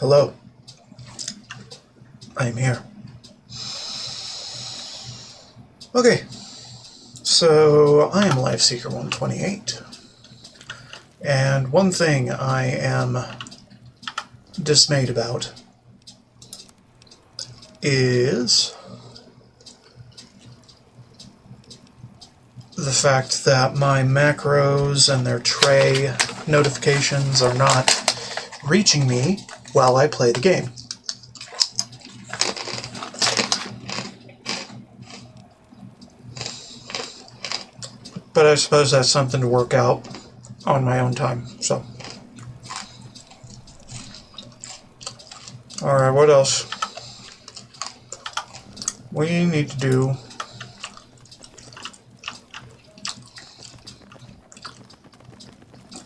Hello. I am here. Okay. So, I am Lifeseeker 128. And one thing I am dismayed about is the fact that my macros and their tray notifications are not reaching me while I play the game. But I suppose that's something to work out on my own time, so. Alright, what else? We need to do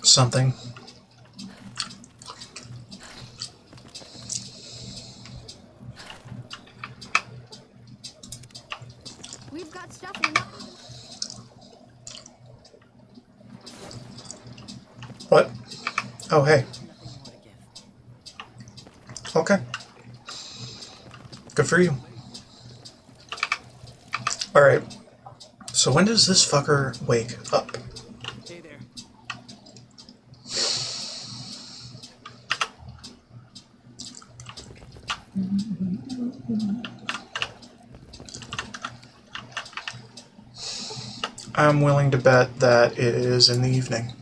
something. We've got stuff we're not even... What? Oh, hey. Okay. Good for you. Alright. So when does this fucker wake up? Hey there. I'm willing to bet that it is in the evening.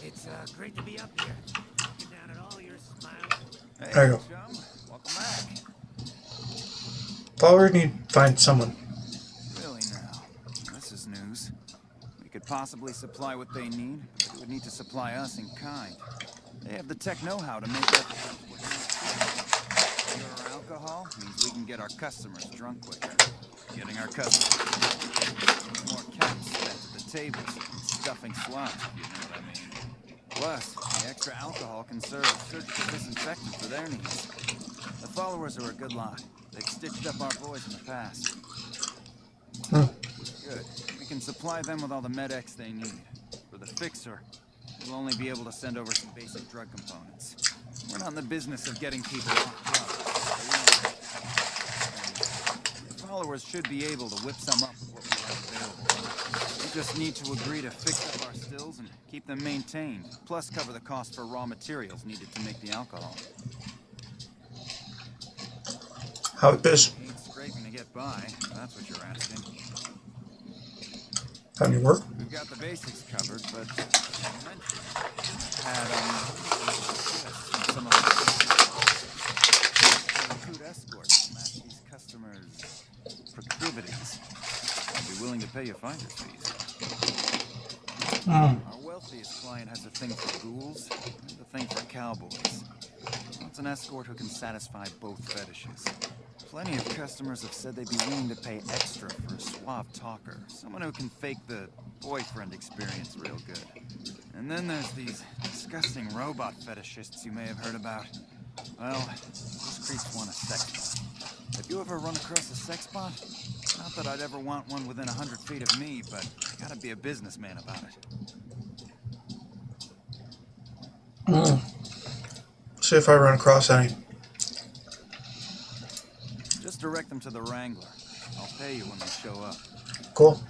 It's great to be up here. Looking down at all your smiles. Hey, There you go. chum. Welcome back. Thought we need to find someone. Really now? This is news. We could possibly supply what they need, but they would need to supply us in kind. They have the tech know-how to make everything what they need. Pure alcohol means we can get our customers drunk quicker. Getting our customers more caps spent at the tables, stuffing slots, if you know what I mean. Plus, the extra alcohol can serve as surgical disinfectant for their needs. The followers are a good lot. They've stitched up our boys in the past. Good. We can supply them with all the med-X they need. For the fixer, we'll only be able to send over some basic drug components. We're not in the business of getting people off drugs. The followers should be able to whip some up with what we have available. We just need to agree to fix up our stills and keep them maintained, plus cover the cost for raw materials needed to make the alcohol. How it is? Ain't scraping to get by, if that's what you're asking. How do you work? We've got the basics covered, but you mentioned had some of the recruit escorts to match these customers' proclivities. I'd be willing to pay you finder's fees. Our wealthiest client has a thing for ghouls and a thing for cowboys. Wants an escort who can satisfy both fetishes. Plenty of customers have said they'd be willing to pay extra for a suave talker, someone who can fake the boyfriend experience real good. And then there's these disgusting robot fetishists you may have heard about. Well, those creeps want a sex bot. Have you ever run across a sex bot? Not that I'd ever want one within 100 feet of me, but I gotta be a businessman about it. See if I run across any. Just direct them to the Wrangler. I'll pay you when they show up. Cool.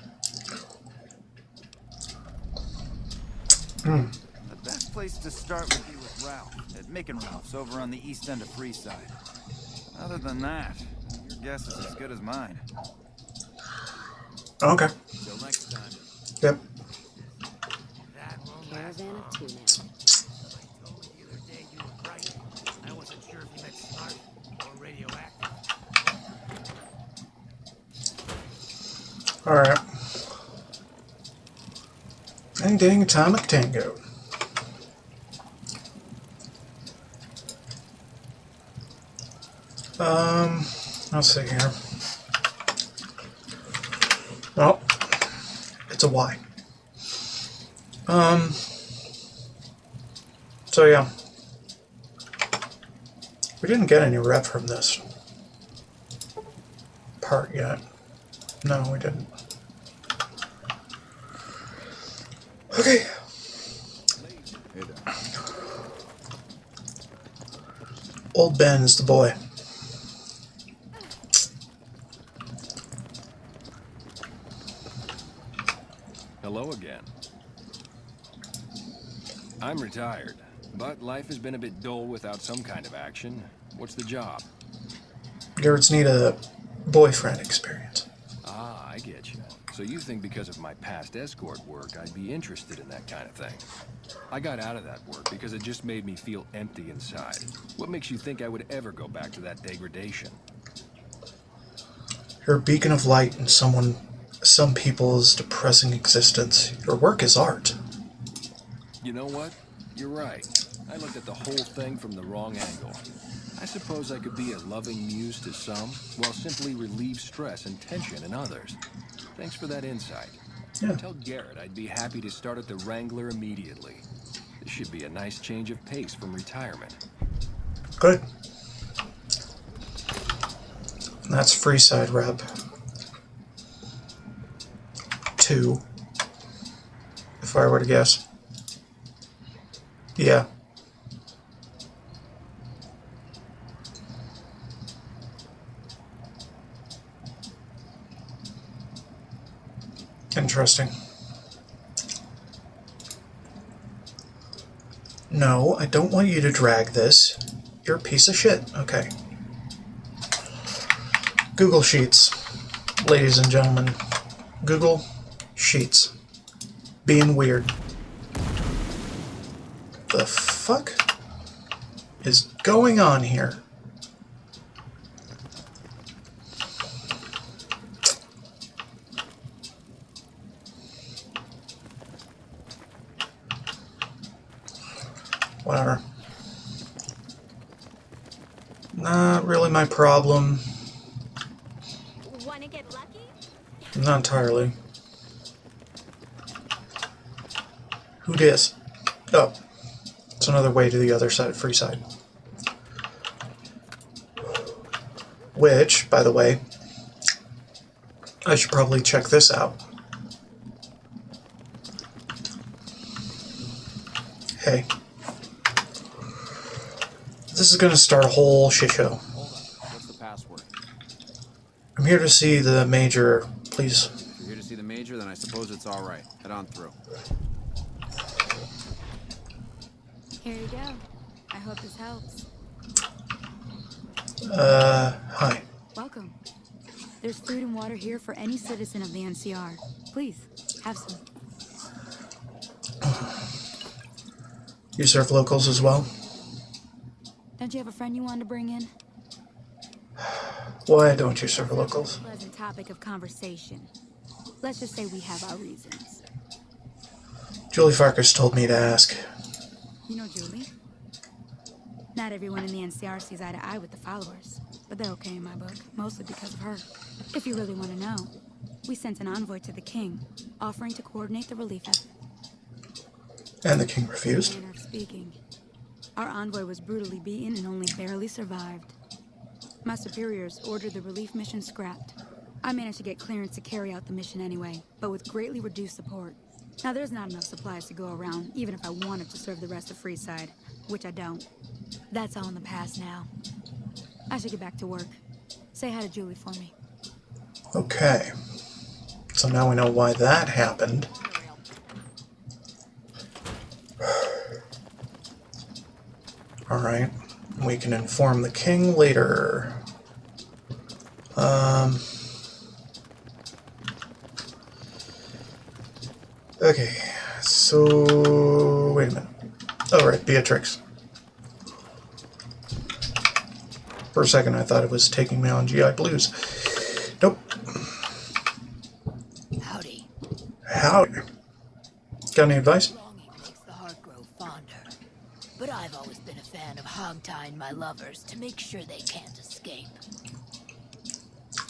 The best place to start would be with Ralph, at Mick and Ralph's over on the east end of Freeside. Other than that, your guess is as good as mine. Okay. Till next time. Yep. That won't last Caravan long. of two now. I told you the other day you were right. I wasn't sure if you meant smart or radioactive. Alright. And getting Atomic Tango. Let's see here. Oh, it's a Y. So yeah. We didn't get any rep from this part yet. No, we didn't. Okay. Hey there. Old Ben is the boy. Hello again. I'm retired, but life has been a bit dull without some kind of action. What's the job? Garrett's need a boyfriend experience. Ah, I get you. So you think because of my past escort work, I'd be interested in that kind of thing. I got out of that work because it just made me feel empty inside. What makes you think I would ever go back to that degradation? You're a beacon of light in some people's depressing existence. Your work is art. You know what? You're right. I looked at the whole thing from the wrong angle. I suppose I could be a loving muse to some, while simply relieve stress and tension in others. Thanks for that insight. Yeah, Tell Garrett I'd be happy to start at the Wrangler immediately. This should be a nice change of pace from retirement. good. That's Freeside Rep 2, if I were to guess. Yeah. Interesting. No, I don't want you to drag this. You're a piece of shit. Okay. Google Sheets. Ladies and gentlemen. Google Sheets. Being weird. The fuck is going on here? Whatever. Not really my problem. Wanna get lucky? Not entirely. Who dis? Oh. It's another way to the other side of Freeside. Which, by the way, I should probably check this out. Hey. This is gonna start a whole shit show. Hold on. What's the password? I'm here to see the major, please. If you're here to see the major, then I suppose it's all right. Head on through. Here you go. I hope this helps. Hi. Welcome. There's food and water here for any citizen of the NCR. Please, have some. You serve locals as well? Don't you have a friend you wanted to bring in? Why don't you serve locals? Pleasant topic of conversation. Let's just say we have our reasons. Julie Farkas told me to ask. You know Julie? Not everyone in the NCR sees eye to eye with the followers, but they're okay in my book, mostly because of her. If you really want to know, we sent an envoy to the king, offering to coordinate the relief effort. And the king refused. Manner of speaking. Our envoy was brutally beaten and only barely survived. My superiors ordered the relief mission scrapped. I managed to get clearance to carry out the mission anyway, but with greatly reduced support. Now there's not enough supplies to go around, even if I wanted to serve the rest of Freeside, which I don't. That's all in the past now. I should get back to work. Say hi to Julie for me. Okay. So now we know why that happened. Alright. We can inform the king later. Okay. So... wait a minute. Oh, right. Beatrix. For a second I thought it was taking me on GI Blues. Nope. Howdy. Howdy. Got any advice? Longing makes the heart grow fonder. But I've always been a fan of hog-tying my lovers to make sure they can't escape.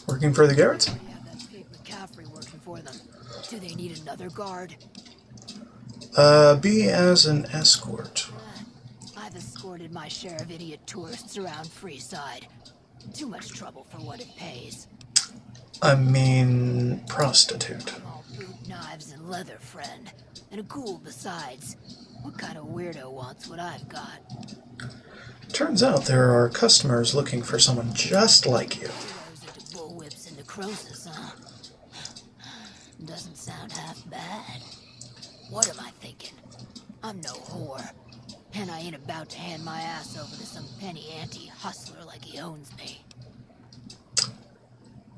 Working for the Garretts? They already have that pig McCaffrey working for them. Do they need another guard? Be as an escort. I've escorted my share of idiot tourists around Freeside. Too much trouble for what it pays. I mean, prostitute. I'm all boot, knives, and leather, friend. And a ghoul besides. What kind of weirdo wants what I've got? Turns out there are customers looking for someone just like you. Weirdos into bullwhips and necrosis, huh? Doesn't sound half bad. What am I thinking? I'm no whore. And I ain't about to hand my ass over to some penny ante hustler like he owns me.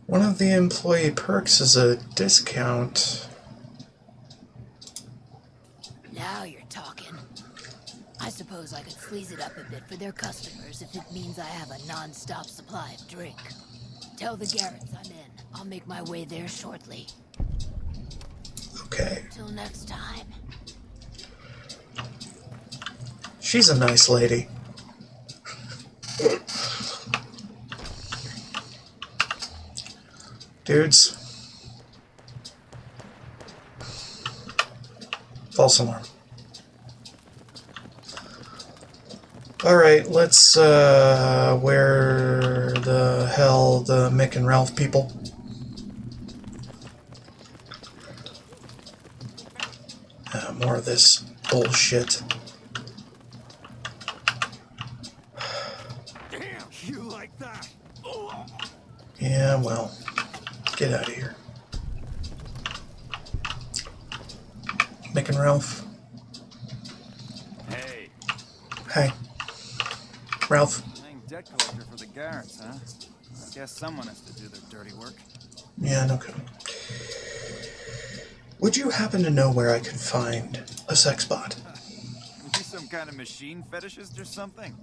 One of the employee perks is a discount. Now you're talking. I suppose I could sleaze it up a bit for their customers if it means I have a non-stop supply of drink. Tell the Garretts I'm in. I'll make my way there shortly. Okay. Till next time. She's a nice lady. Dudes. False alarm. Alright, let's, where the hell the Mick and Ralph people? More of this bullshit. Damn, you like that? Yeah, well, get out of here. Mick and Ralph. Hey, Hey. Ralph. playing debt collector for the Garretts, huh? I guess someone has to do their dirty work. Yeah, no kidding. Would you happen to know where I could find a sex bot? You some kind of machine fetishist or something?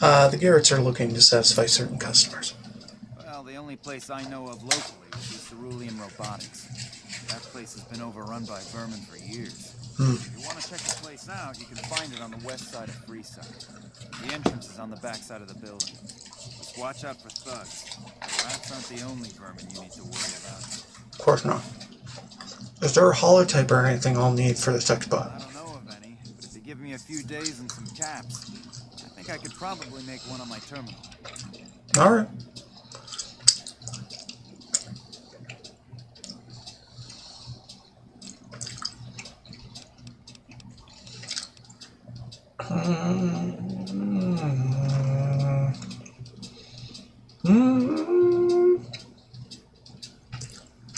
The Garretts are looking to satisfy certain customers. Well, the only place I know of locally would be Cerulean Robotics. That place has been overrun by vermin for years. If you want to check the place out, you can find it on the west side of Freeside. The entrance is on the back side of the building. Just watch out for thugs. Rats aren't the only vermin you need to worry about. Of course not. Is there a holotype or anything I'll need for the sex I bot? don't know of any, but if you give me a few days and some caps, I think I could probably make one on my terminal. Alright.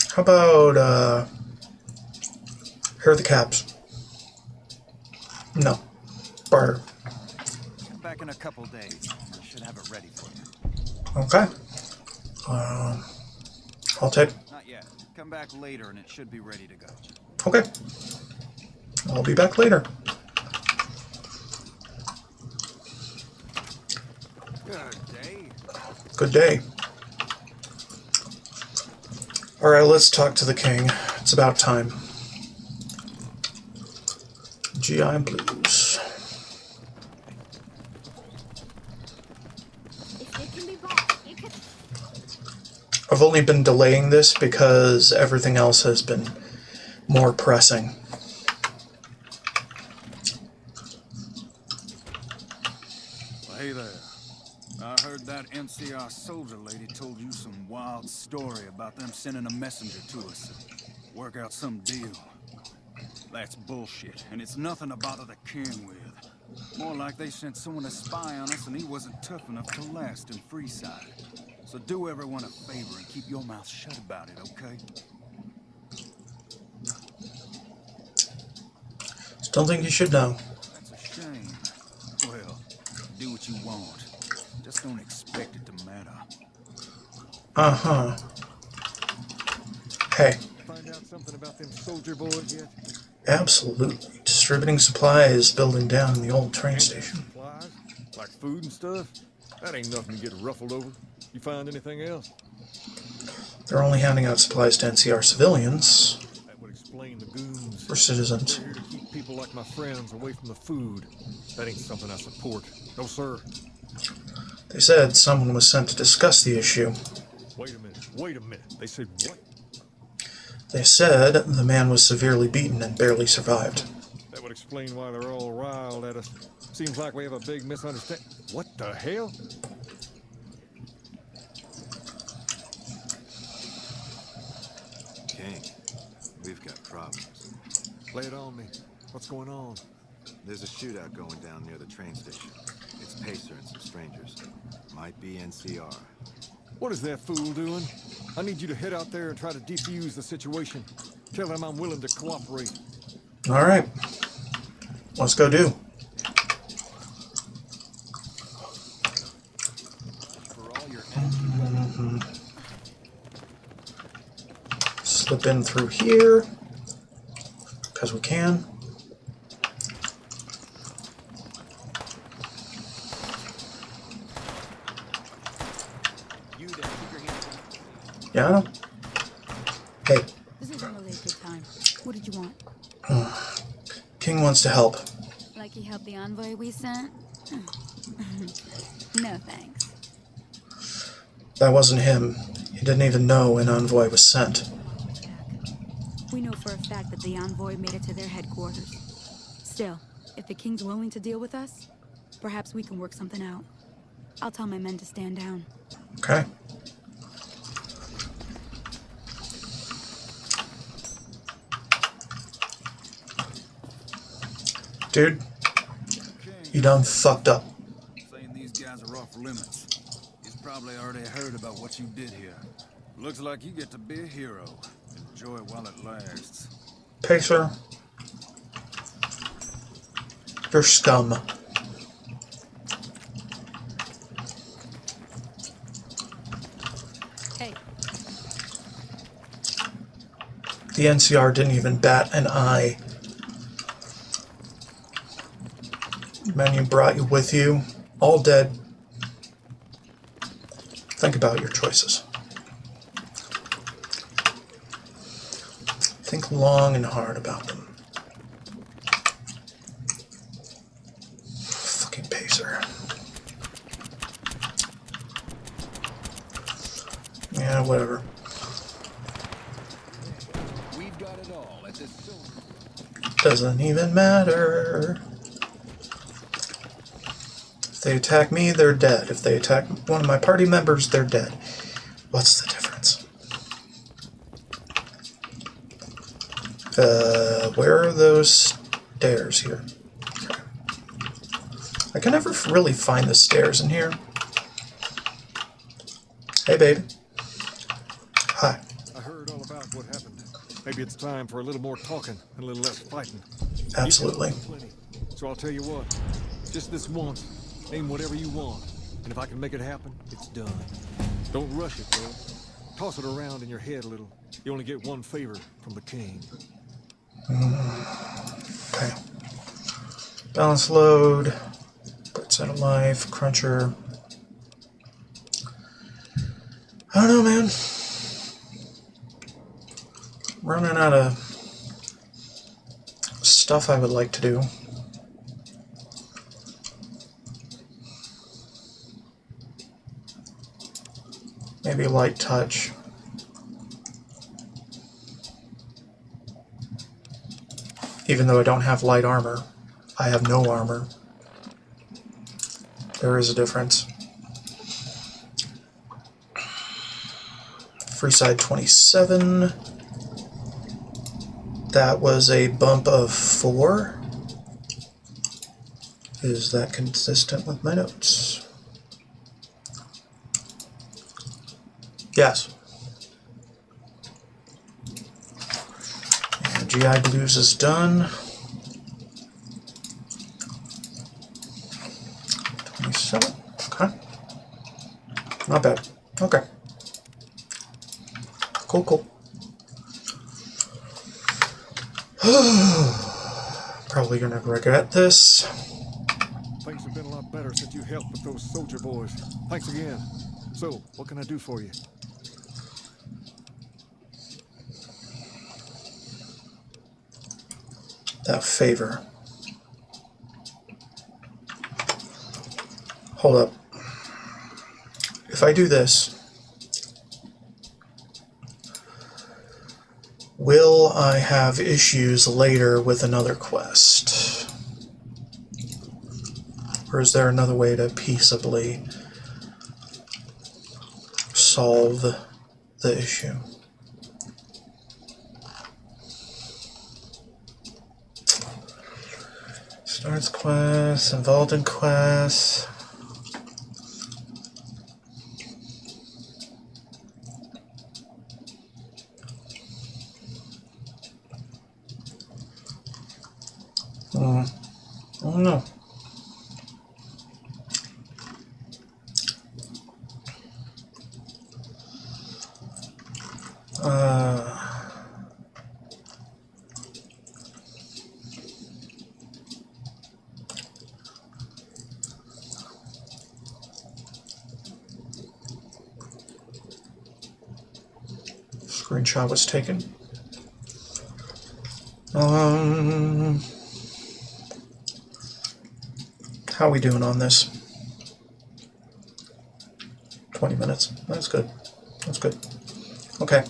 How about, here are the caps. No. Barter. Come back in a couple days. I should have it ready for you. Okay. I'll take. Not yet. Come back later and it should be ready to go. Okay. I'll be back later. Good day. Good day. Alright, let's talk to the king. It's about time. GI Blues. I've only been delaying this because everything else has been more pressing. Well, hey there. I heard that NCR soldier lady told you some wild story about them sending a messenger to us. Work out some deal. That's bullshit, and it's nothing to bother the king with. More like they sent someone to spy on us and he wasn't tough enough to last in Freeside. So do everyone a favor and keep your mouth shut about it, okay? Still think you should know. That's a shame. Well, do what you want. Just don't expect it to matter. Uh-huh. Hey. Find out something about them soldier boys yet? Absolutely. Distributing supplies, building down in the old train station. Supplies? Like food and stuff? That ain't nothing to get ruffled over. You find anything else? They're only handing out supplies to NCR civilians. That would explain the goons. Or citizens. They're here to keep people like my friends away from the food. That ain't something I support. No, sir. They said someone was sent to discuss the issue. Wait a minute. Wait a minute. They said what? They said the man was severely beaten and barely survived. That would explain why they're all riled at us. Seems like we have a big misunderstanding. What the hell? King, we've got problems. Lay it on me. What's going on? There's a shootout going down near the train station. It's Pacer and some strangers. Might be NCR. What is that fool doing? I need you to head out there and try to defuse the situation. Tell him I'm willing to cooperate. Alright. Let's go do. For all your energy. Slip in through here. Because we can. You there, keep your hands up. Yeah? Hey, This isn't really a good time. What did you want? King wants to help. Like he helped the envoy we sent? No thanks. That wasn't him. He didn't even know an envoy was sent. We know for a fact that the envoy made it to their headquarters. Still, if the king's willing to deal with us, perhaps we can work something out. I'll tell my men to stand down. Okay. Dude, you done fucked up. Saying these guys are off limits. He's probably already heard about what you did here. Looks like you get to be a hero. Enjoy it while it lasts. Pacer, you're scum. Hey, The NCR didn't even bat an eye. Men you brought you with you, all dead. Think about your choices. Think long and hard about them. Fucking Pacer. Yeah, whatever. We've got it all at this silver. Doesn't even matter. If they attack me, they're dead. If they attack one of my party members, they're dead. What's the difference? Where are those stairs here? Okay. I can never really find the stairs in here. Hey, baby. Hi. I heard all about what happened. Maybe it's time for a little more talking and a little less fighting. Absolutely. Details are plenty. So I'll tell you what. Just this once, aim whatever you want. And if I can make it happen, it's done. Don't rush it, though. Toss it around in your head a little. You only get one favor from the king. Okay. Balance load. Percent of life. Cruncher. I don't know, man. Running out of stuff I would like to do. Maybe light touch. Even though I don't have light armor, I have no armor. There is a difference. Freeside 27. That was a bump of 4. Is that consistent with my notes? Yes. And GI Blues is done. 27. Okay. Not bad. Okay. Cool, cool. Probably gonna regret this. Things have been a lot better since you helped with those soldier boys. Thanks again. So, what can I do for you? That favor. Hold up. If I do this, will I have issues later with another quest? Or is there another way to peaceably solve the issue? Starts quests, involved in quests. I don't know. Screenshot was taken. How are we doing on this? 20 minutes. That's good. That's good. Okay.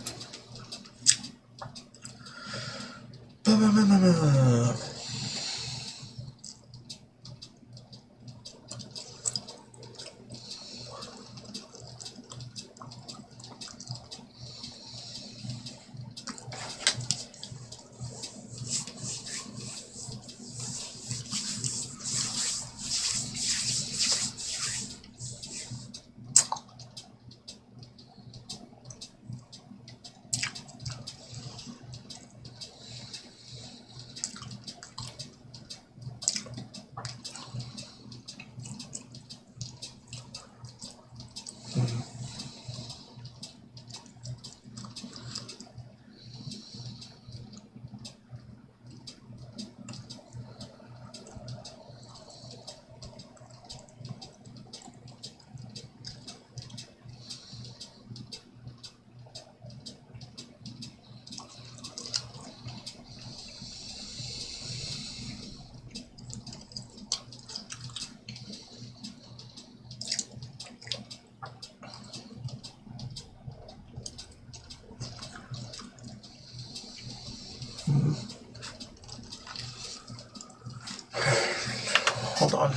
Hold on.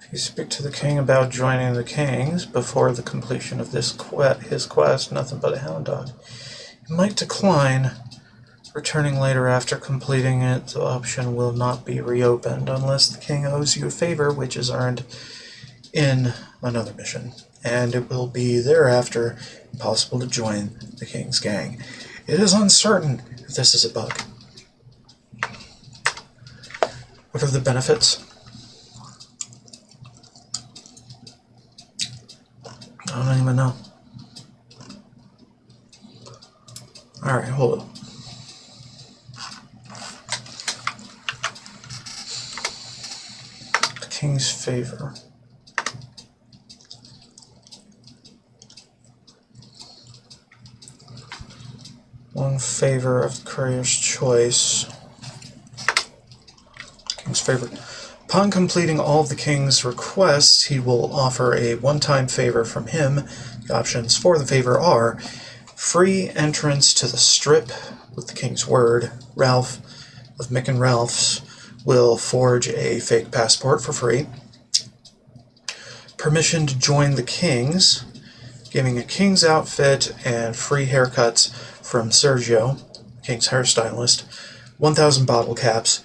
If you speak to the king about joining the kings before the completion of his quest, nothing but a hound dog, he might decline. Returning later after completing it, the option will not be reopened unless the king owes you a favor which is earned in another mission, and it will be thereafter impossible to join the king's gang. It is uncertain if this is a bug. What are the benefits? I don't even know. Alright, hold on. The king's favor. One favor of courier's choice. King's favor. Upon completing all of the king's requests, he will offer a one-time favor from him. The options for the favor are free entrance to the strip with the king's word. Ralph of Mick and Ralph's will forge a fake passport for free. Permission to join the kings, giving a king's outfit and free haircuts from Sergio, king's hairstylist, 1,000 bottle caps,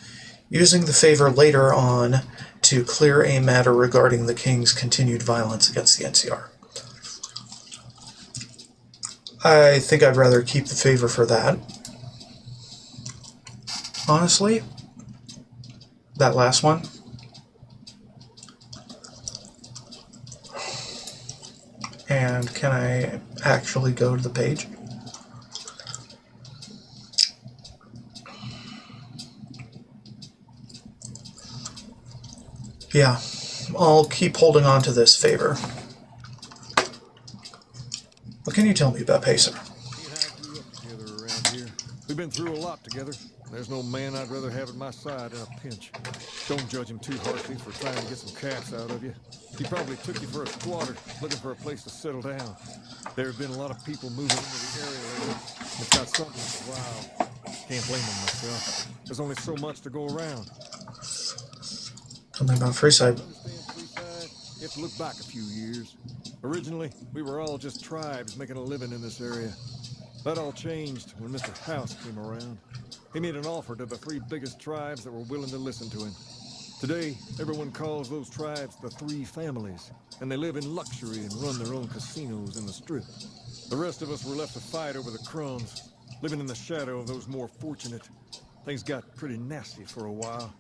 using the favor later on to clear a matter regarding the king's continued violence against the NCR. I think I'd rather keep the favor for that. Honestly, that last one. And can I actually go to the page? Yeah, I'll keep holding on to this favor. What can you tell me about Pacer? He and I grew up together around here. We've been through a lot together. There's no man I'd rather have at my side in a pinch. Don't judge him too harshly for trying to get some cash out of you. He probably took you for a squatter, looking for a place to settle down. There have been a lot of people moving into the area lately. It's got something for a while. Can't blame them myself. There's only so much to go around. Something about Freeside. Understand, Freeside? have to look back a few years. Originally, we were all just tribes making a living in this area. That all changed when Mr. House came around. He made an offer to the 3 biggest tribes that were willing to listen to him. Today, everyone calls those tribes the 3 families, and they live in luxury and run their own casinos in the Strip. The rest of us were left to fight over the crumbs, living in the shadow of those more fortunate. Things got pretty nasty for a while,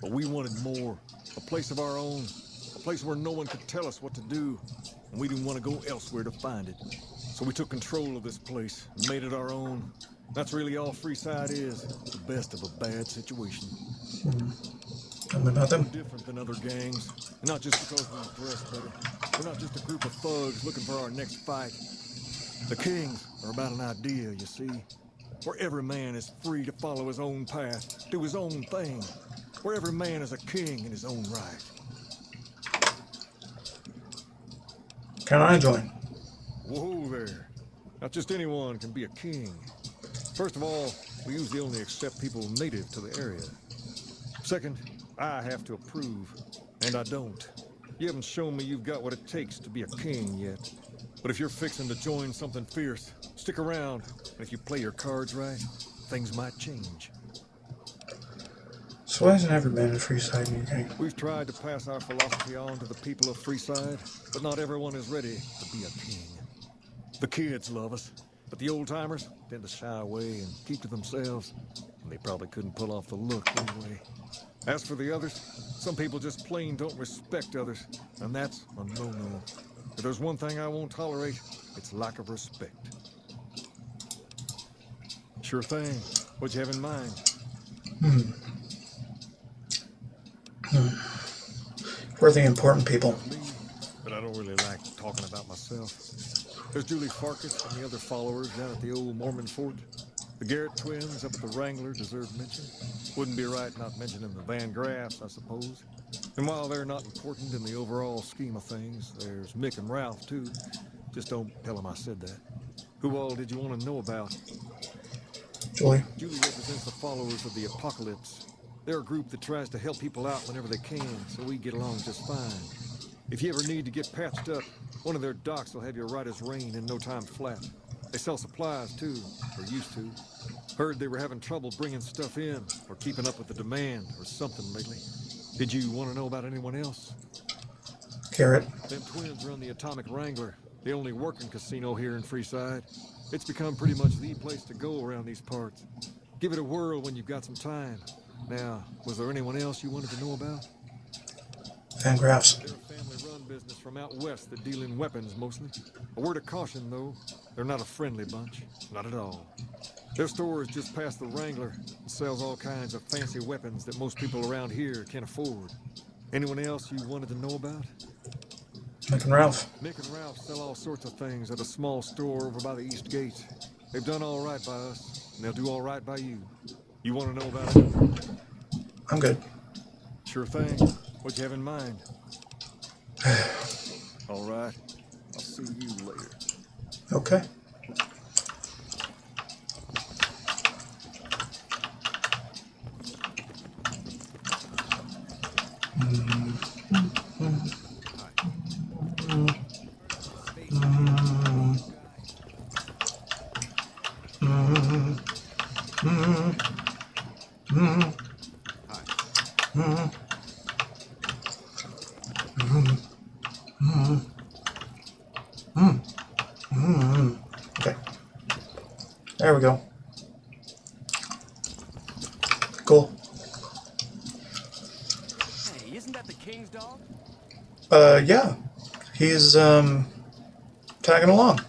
but we wanted more. A place of our own, a place where no one could tell us what to do, and we didn't want to go elsewhere to find it. So we took control of this place and made it our own. That's really all Freeside is, the best of a bad situation. Tell me about them. We're different than other gangs, and not just because we dress better. We're not just a group of thugs looking for our next fight. The Kings are about an idea, you see, where every man is free to follow his own path, do his own thing, where every man is a king in his own right. Can I join? Whoa there. Not just anyone can be a king. First of all, we usually only accept people native to the area. Second, I have to approve, and I don't. You haven't shown me you've got what it takes to be a king yet. But if you're fixing to join something fierce, stick around. And if you play your cards right, things might change. So why isn't every man in Freeside in your gang? We've tried to pass our philosophy on to the people of Freeside, but not everyone is ready to be a king. The kids love us, but the old-timers tend to shy away and keep to themselves. And they probably couldn't pull off the look anyway. As for the others, some people just plain don't respect others, and that's a no-no. If there's one thing I won't tolerate, it's lack of respect. Sure thing. What'd you have in mind? We're the important people. Me, but I don't really like talking about myself. There's Julie Farkas and the other followers down at the old Mormon fort. The Garrett twins up at the Wrangler deserve mention. Wouldn't be right not mentioning the Van Graffs, I suppose. And while they're not important in the overall scheme of things, there's Mick and Ralph, too. Just don't tell them I said that. Who all did you want to know about? Julie. Julie represents the followers of the Apocalypse. They're a group that tries to help people out whenever they can, so we get along just fine. If you ever need to get patched up, one of their docs will have you right as rain in no time flat. They sell supplies, too, or used to. Heard they were having trouble bringing stuff in, or keeping up with the demand, or something lately. Did you want to know about anyone else? Garrett. Them twins run the Atomic Wrangler, the only working casino here in Freeside. It's become pretty much the place to go around these parts. Give it a whirl when you've got some time. Now, was there anyone else you wanted to know about? Van Graffs. They're a family-run business from out west that deal in weapons mostly. A word of caution, though, they're not a friendly bunch. Not at all. Their store is just past the Wrangler and sells all kinds of fancy weapons that most people around here can't afford. Anyone else you wanted to know about? Mick and Ralph. Mick and Ralph sell all sorts of things at a small store over by the East Gate. They've done all right by us, and they'll do all right by you. You want to know about it? I'm good. Sure thing. What'd you have in mind? All right. I'll see you later. Okay. Okay. There we go. Cool. Hey, isn't that the King's dog? Yeah. He's, tagging along.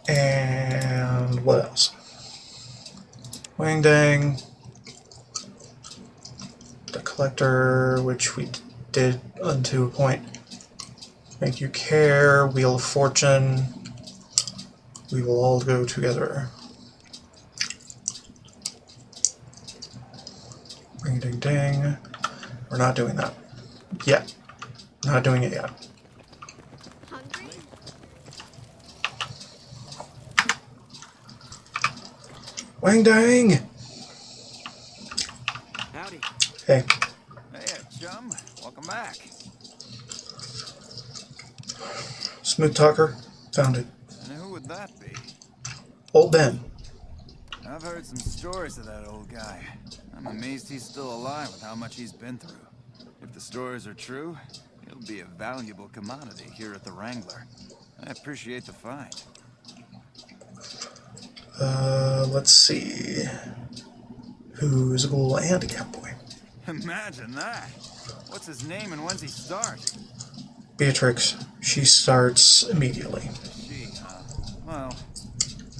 And what else? Wang Dang. The Collector, which we did unto a point. Make You Care, Wheel of Fortune. We will all go together. Ring ding ding. We're not doing that. Yet. Not doing it yet. Wang Dang! Howdy. Hey, Hey, chum. Welcome back. Smooth Talker, found it. And who would that be? Old Ben. I've heard some stories of that old guy. I'm amazed he's still alive with how much he's been through. If the stories are true, he'll be a valuable commodity here at the Wrangler. I appreciate the find. Let's see. Who's a ghoul and a cowboy? Imagine that. What's his name and when's he start? Beatrix. She starts immediately. She, huh? Well,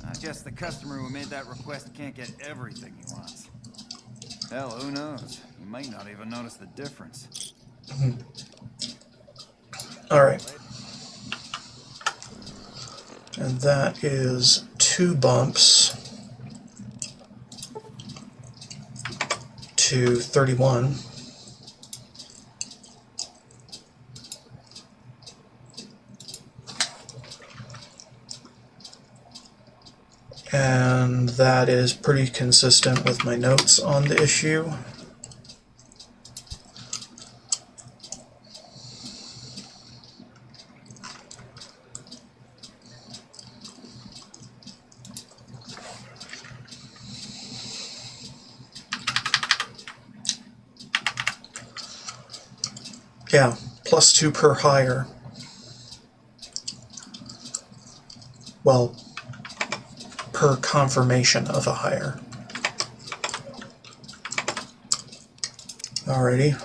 I guess the customer who made that request can't get everything he wants. Hell, who knows? He might not even notice the difference. Alright. And that is 2 bumps to 31. And that is pretty consistent with my notes on the issue. Yeah, +2 per hire. Well, per confirmation of a hire. Alrighty.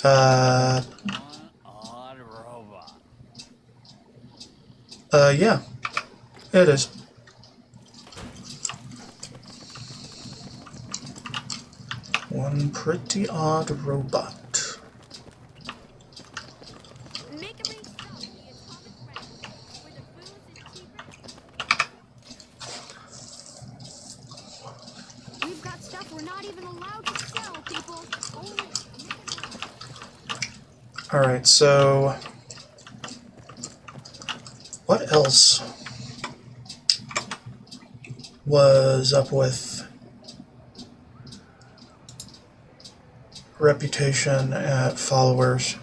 Odd robot. Yeah, it is. One pretty odd robot. Make a ring stop at the atomic wrangler, where the booze is cheaper. We've got stuff we're not even allowed to sell, people. Only Alright, so what else was up with reputation at followers?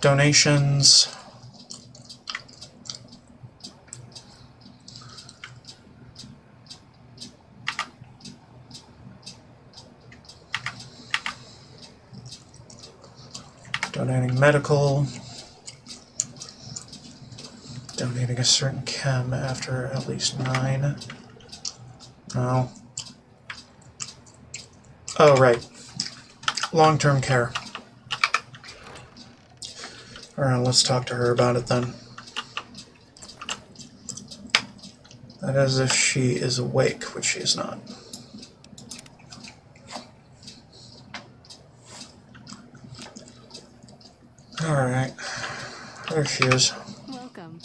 Donations. Donating medical. Donating a certain chem after at least 9. No. Oh, right. Long-term care. Alright, let's talk to her about it then. That is if she is awake, which she is not. Alright. There she is. welcome.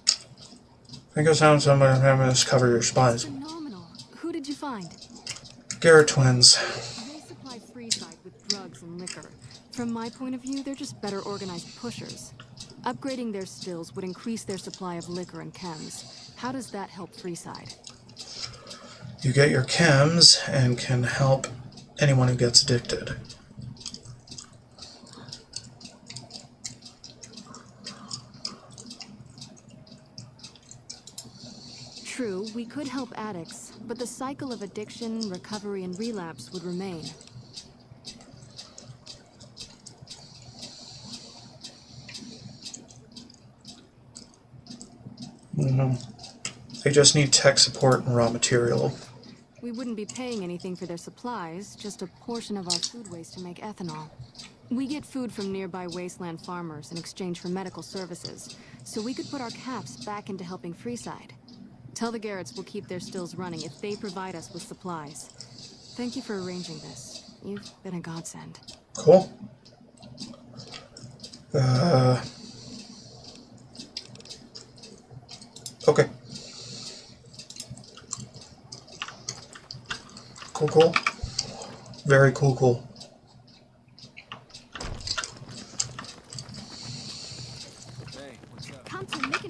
I think it sounds somebody having us cover your supplies. Phenomenal. Who did you find? Garrett twins. They supply Freeside with drugs and liquor. From my point of view, they're just better organized pushers. Upgrading their stills would increase their supply of liquor and chems. How does that help Freeside? You get your chems and can help anyone who gets addicted. True, we could help addicts, but the cycle of addiction, recovery, and relapse would remain. They just need tech support and raw material. We wouldn't be paying anything for their supplies, just a portion of our food waste to make ethanol. We get food from nearby wasteland farmers in exchange for medical services, so we could put our caps back into helping Freeside. Tell the Garretts we'll keep their stills running if they provide us with supplies. Thank you for arranging this. You've been a godsend. Cool. Okay. Cool. Very cool. Hey, what's up? Come to me.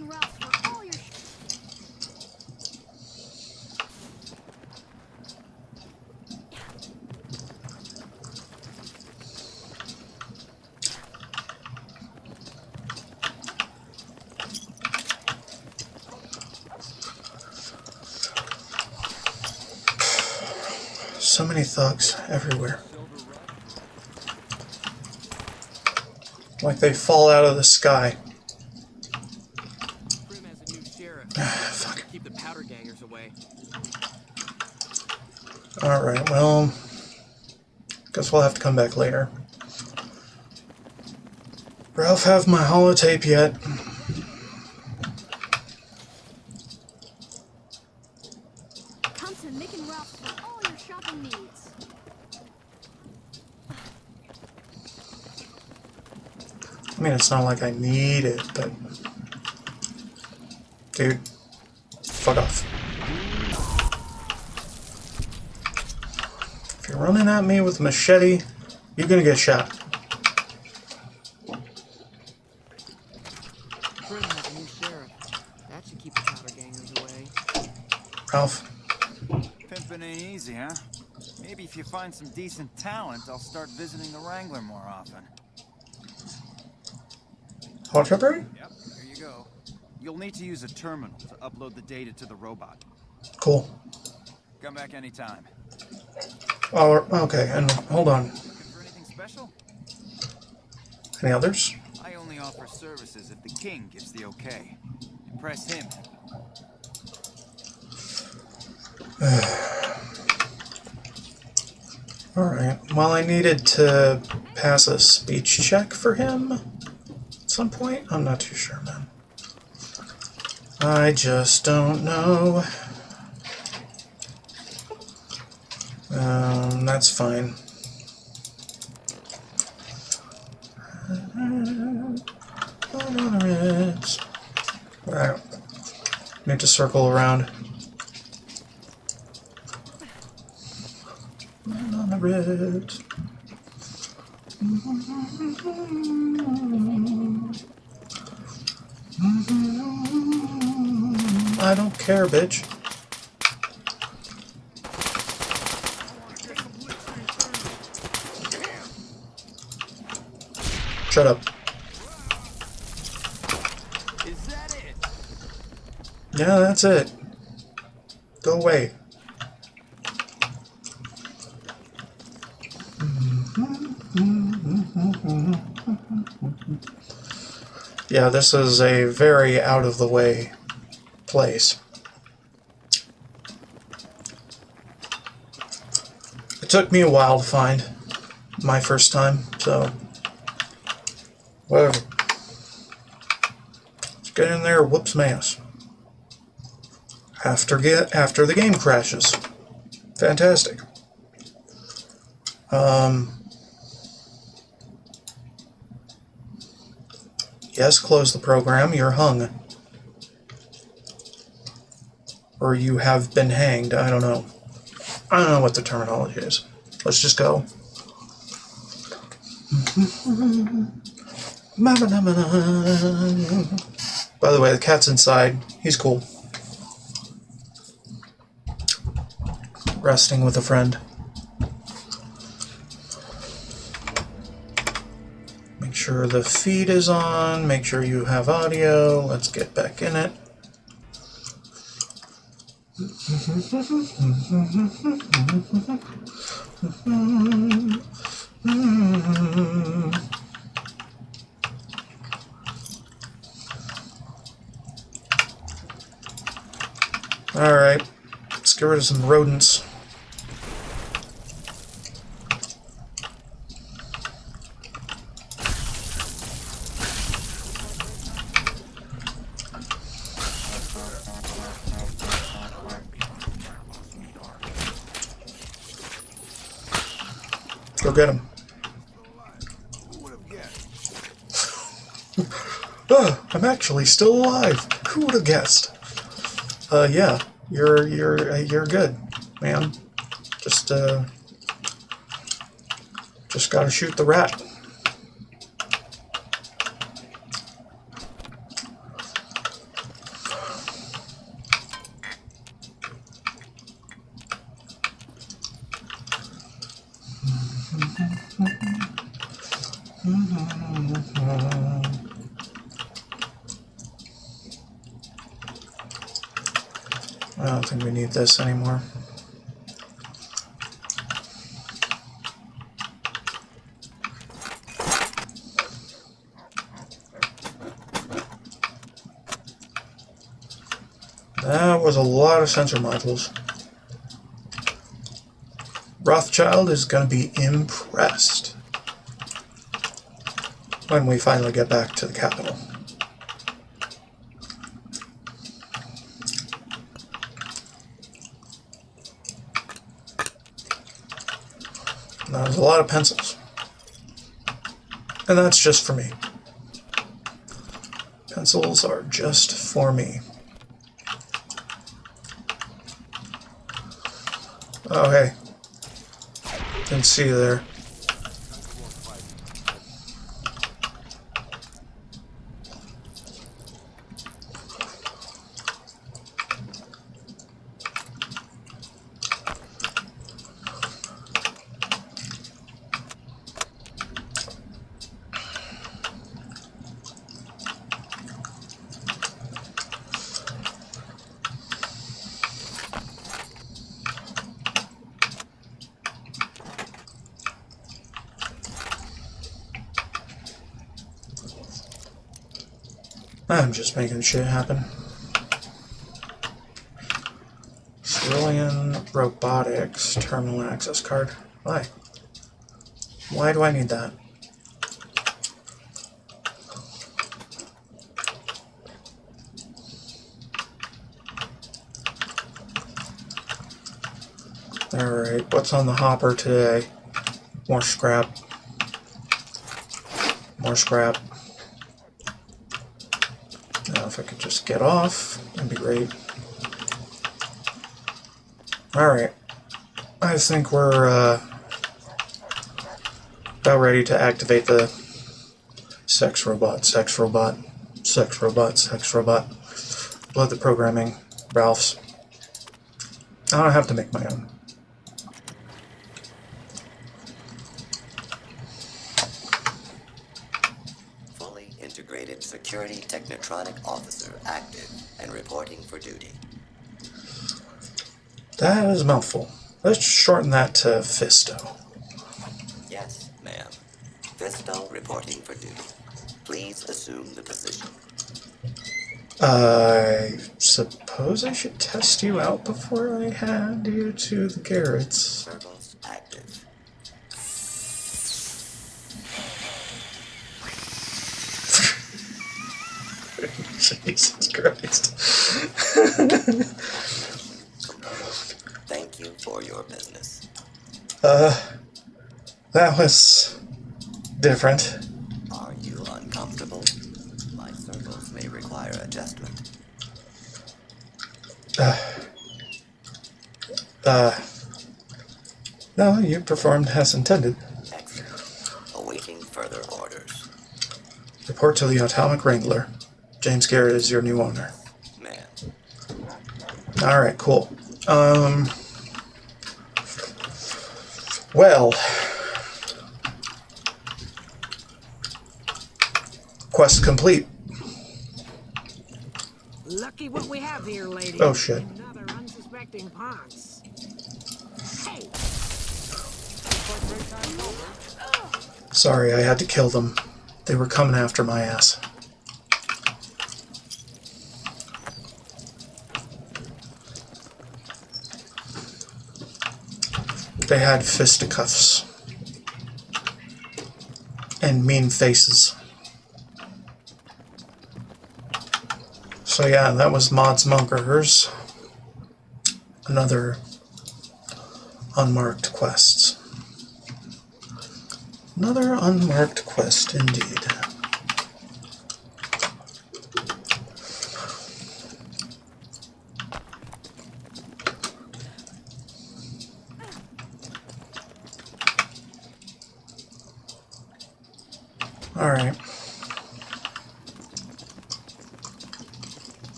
So many thugs everywhere. Like they fall out of the sky. Prim has a new sheriff. Fuck. Keep the powder gangers away. Alright, well... guess we'll have to come back later. Ralph have my holotape yet? Thompson, making Ralph for all your shopping needs. I mean, it's not like I need it, but... dude, fuck off. If you're running at me with a machete, you're gonna get shot. Prim has a new sheriff. That should keep the powder gangers away. Ralph, Pimpin' ain't easy, huh? Maybe if you find some decent talent, I'll start visiting the Wrangler more often. hot pepper? Yep, here you go. You'll need to use a terminal to upload the data to the robot. Cool. Come back anytime. Oh, okay, and hold on. Looking for anything special? Any others? I only offer services if the king gives the okay. Impress him. Alright, well, I needed to pass a speech check for him at some point. I'm not too sure, man. I just don't know. That's fine. Alright. Need to circle around. On the ridge. I don't care, bitch. Shut up. Is that it? Yeah, that's it. Go away. Yeah, this is a very out-of-the-way place. It took me a while to find my first time, so whatever. Let's get in there, whoop some ass. After the game crashes. Fantastic. Yes, close the program. You're hung. Or you have been hanged. I don't know. I don't know what the terminology is. Let's just go. By the way, the cat's inside. He's cool. Resting with a friend. Make sure the feed is on. Make sure you have audio. Let's get back in it. Alright, let's get rid of some rodents. Go get him. I'm actually still alive. Who would have guessed? Yeah, you're good, man. Just gotta shoot the rat. I don't think we need this anymore. That was a lot of sensor modules. Rothschild is going to be impressed when we finally get back to the capital. That was a lot of pencils. And that's just for me. Pencils are just for me. Oh, hey. Didn't see you there. I'm just making shit happen. Civilian robotics terminal access card. Why? Why do I need that? Alright, what's on the hopper today? More scrap. More scrap. Now if I could just get off, that'd be great. Alright. I think we're about ready to activate the sex robot, sex robot, sex robot, sex robot. Blood the programming. Ralph's. I don't have to make my own. Fully integrated security technotronic officer active and reporting for duty. That is a mouthful. Let's shorten that to Fisto. Yes, ma'am. Fisto reporting for duty. Please assume the position. I suppose I should test you out before I hand you to the Garretts. Servos active. Jesus Christ. Thank you for your business. That was different. Are you uncomfortable? My servos may require adjustment. No, you performed as intended. Excellent. Awaiting further orders. Report to the Atomic Wrangler. James Garrett is your new owner. Ma'am. Alright, cool. Well. Quest complete. Lucky what we have here, lady. Oh, shit. Another unsuspecting pox. Hey! Sorry, I had to kill them. They were coming after my ass. They had fisticuffs. And mean faces. So yeah, that was Mods Munkers. Another unmarked quest. Another unmarked quest indeed. Alright.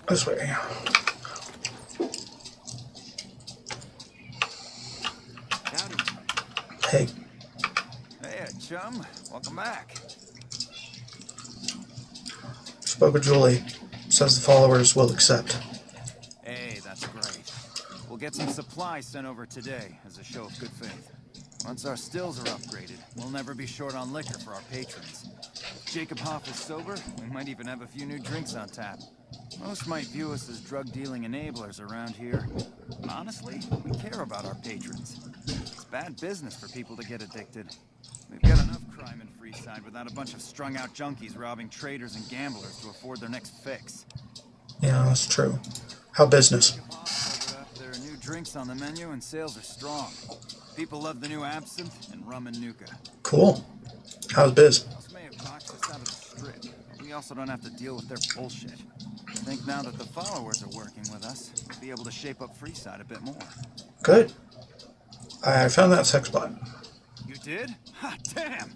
This way. Hey. Hey, chum. Welcome back. Spoke with Julie. Says the followers will accept. Hey, that's great. We'll get some supplies sent over today as a show of good faith. Once our stills are upgraded, we'll never be short on liquor for our patrons. Jacob Hoff is sober, we might even have a few new drinks on tap. Most might view us as drug-dealing enablers around here. Honestly, we care about our patrons. It's bad business for people to get addicted. We've got enough crime in Freeside without a bunch of strung-out junkies robbing traders and gamblers to afford their next fix. Yeah, that's true. How business? There are new drinks on the menu and sales are strong. People love the new absinthe and rum and nuka. Cool. How's biz? This may have boxed us out of the strip, but we also don't have to deal with their bullshit. I think now that the followers are working with us, we'll be able to shape up Freeside a bit more. Good. I found that sex bot. You did? Ha, damn!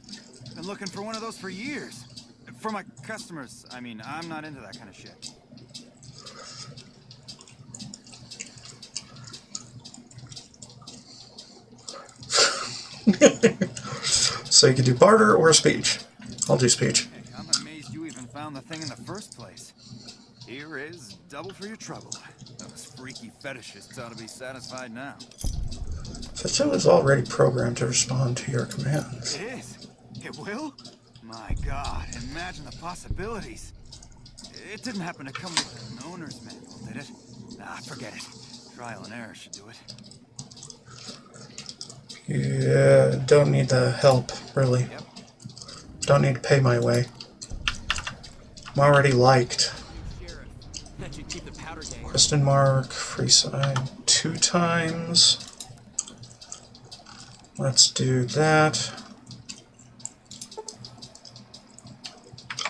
Been looking for one of those for years. For my customers, I mean, I'm not into that kind of shit. So you can do barter or speech. I'll do speech. I'm amazed you even found the thing in the first place. Here is double for your trouble. Those freaky fetishists ought to be satisfied now. System is already programmed to respond to your commands. It is? It will? My God, imagine the possibilities. It didn't happen to come with an owner's manual, did it? Nah, forget it. Trial and error should do it. Yeah, don't need the help, really. Yep. Don't need to pay my way. I'm already liked. Question mark, Freeside 2 times. Let's do that.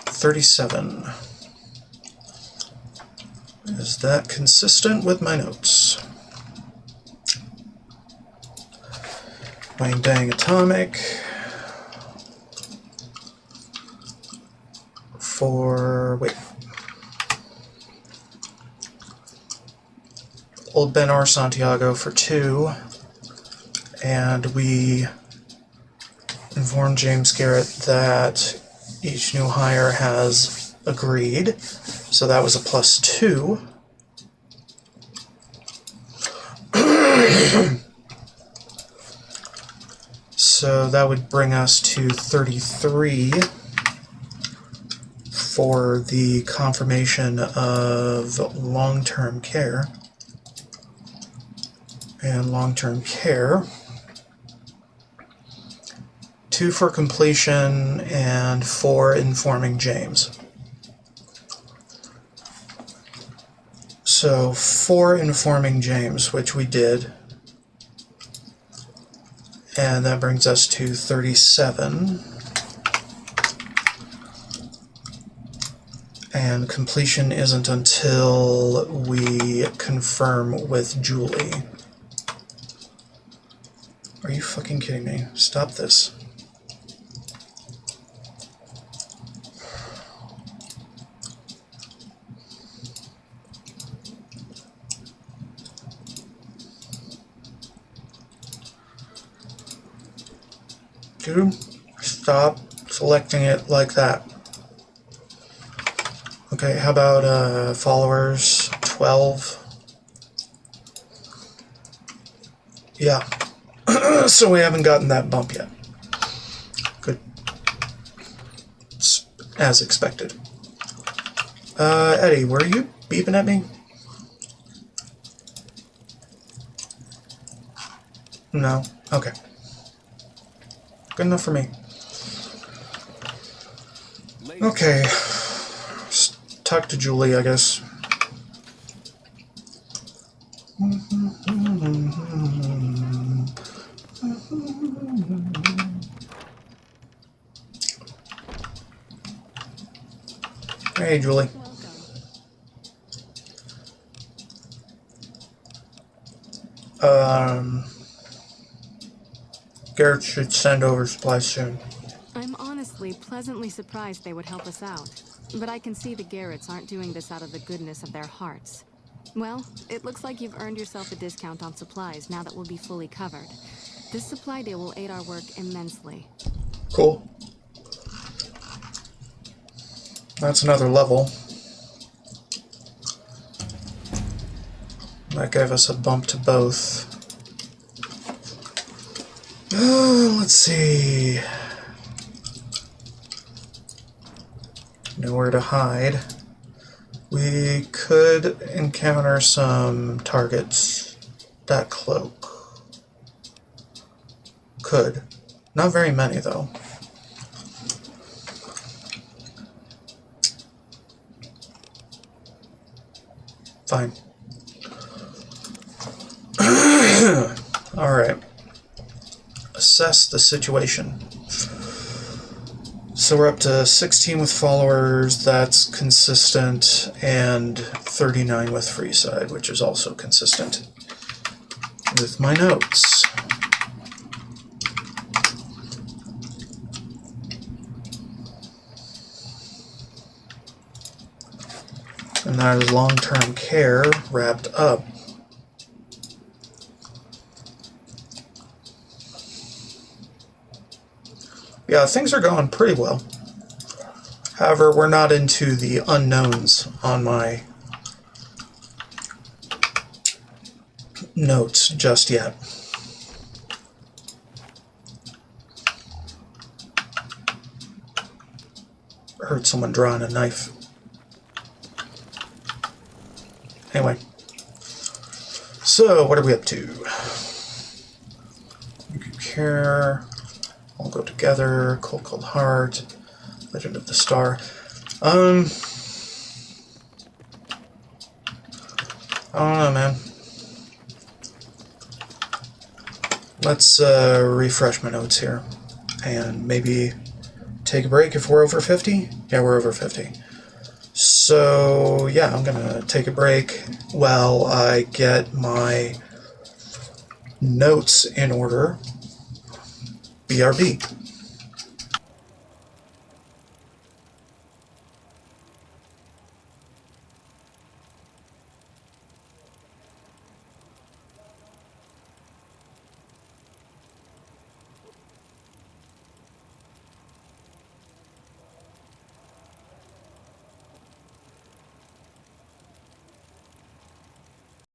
37. Is that consistent with my notes? Wang Dang Atomic. Wait. Old Ben R. Santiago for 2. And we informed James Garrett that each new hire has agreed. So that was a +2. So that would bring us to 33 for the confirmation of long-term care. And long-term care. 2 for completion and 4 informing James. So 4 informing James, which we did. And that brings us to 37. And completion isn't until we confirm with Julie. Are you fucking kidding me? Stop this. Dude, stop selecting it like that. Okay, how about followers 12? Yeah. So we haven't gotten that bump yet. Good. It's as expected. Eddie, were you beeping at me? No? Okay. Good enough for me. Okay. Talk to Julie, I guess. Hey, Julie. Garrett should send over supplies soon. I'm honestly pleasantly surprised they would help us out. But I can see the Garretts aren't doing this out of the goodness of their hearts. Well, it looks like you've earned yourself a discount on supplies now that we'll be fully covered. This supply deal will aid our work immensely. Cool. That's another level. That gave us a bump to both. Let's see. Nowhere to hide. We could encounter some targets. That cloak. Could. Not very many, though. Fine. Alright. Assess the situation. So we're up to 16 with followers, that's consistent, and 39 with Freeside, which is also consistent with my notes. And that is long-term care wrapped up. Yeah, things are going pretty well. However, we're not into the unknowns on my notes just yet. I heard someone drawing a knife. Anyway. So, what are we up to? Care. All go together. Cold, Cold Heart. Legend of the Star. I don't know, man. Let's refresh my notes here. And maybe take a break if we're over 50? Yeah, we're over 50. So, yeah, I'm gonna take a break while I get my notes in order. BRB.